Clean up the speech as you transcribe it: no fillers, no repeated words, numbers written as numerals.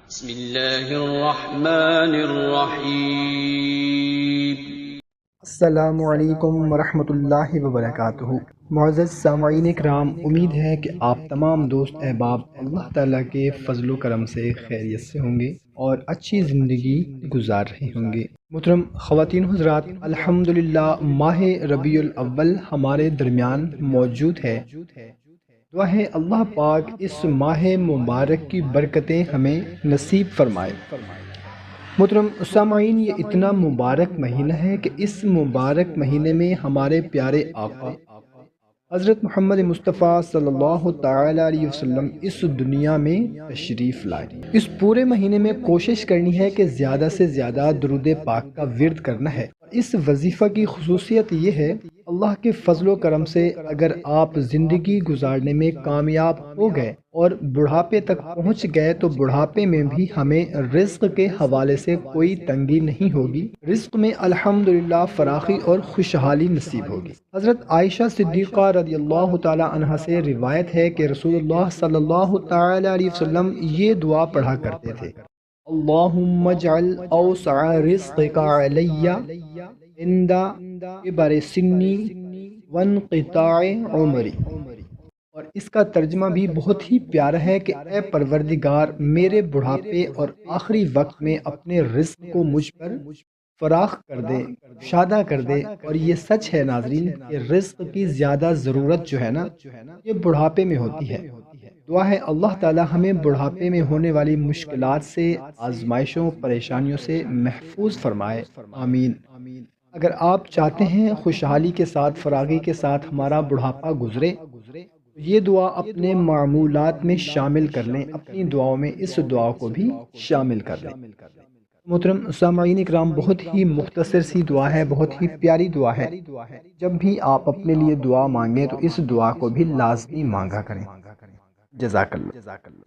بسم اللہ الرحمن الرحیم۔ السلام علیکم ورحمۃ اللہ وبرکاتہ۔ معزز سامعین کرام، امید ہے کہ آپ تمام دوست احباب اللہ تعالیٰ کے فضل و کرم سے خیریت سے ہوں گے اور اچھی زندگی گزار رہے ہوں گے۔ محترم خواتین حضرات، الحمدللہ ماہ ربیع الاول ہمارے درمیان موجود ہے۔ دعا ہے اللہ پاک اس ماہ مبارک کی برکتیں ہمیں نصیب فرمائے۔ محترم سامعین، یہ اتنا مبارک مہینہ ہے کہ اس مبارک مہینے میں ہمارے پیارے آقا حضرت محمد مصطفیٰ صلی اللہ تعالیٰ علیہ وسلم اس دنیا میں تشریف لائے۔ اس پورے مہینے میں کوشش کرنی ہے کہ زیادہ سے زیادہ درود پاک کا ورد کرنا ہے۔ اس وظیفہ کی خصوصیت یہ ہے، اللہ کے فضل و کرم سے اگر آپ زندگی گزارنے میں کامیاب ہو گئے اور بڑھاپے تک پہنچ گئے تو بڑھاپے میں بھی ہمیں رزق کے حوالے سے کوئی تنگی نہیں ہوگی، رزق میں الحمدللہ فراخی اور خوشحالی نصیب ہوگی۔ حضرت عائشہ صدیقہ رضی اللہ تعالی عنہا سے روایت ہے کہ رسول اللہ صلی اللہ تعالی علیہ وسلم یہ دعا پڑھا کرتے تھے: اللہم اجعل اوسع رزقک علی عند کبر سنی وانقطاع عمری۔ اور اس کا ترجمہ بھی بہت ہی پیارا ہے کہ اے پروردگار، میرے بڑھاپے اور آخری وقت میں اپنے رزق کو مجھ پر فراخ کر دے، شادہ کر دے۔ اور یہ سچ ہے ناظرین کہ رزق کی زیادہ ضرورت جو ہے نا، یہ بڑھاپے میں ہوتی ہے۔ دعا ہے اللہ تعالی ہمیں بڑھاپے میں ہونے والی مشکلات سے، آزمائشوں، پریشانیوں سے محفوظ فرمائے، آمین۔ اگر آپ چاہتے ہیں خوشحالی کے ساتھ، فراغی کے ساتھ ہمارا بڑھاپا گزرے، تو یہ دعا اپنے معمولات میں شامل کر لیں، اپنی دعاؤں میں اس دعا کو بھی شامل کر لیں۔ محترم سامعین اکرام، بہت ہی مختصر سی دعا ہے، بہت ہی پیاری دعا ہے۔ جب بھی آپ اپنے لیے دعا مانگیں تو اس دعا کو بھی لازمی مانگا کریں۔ جزاک اللہ۔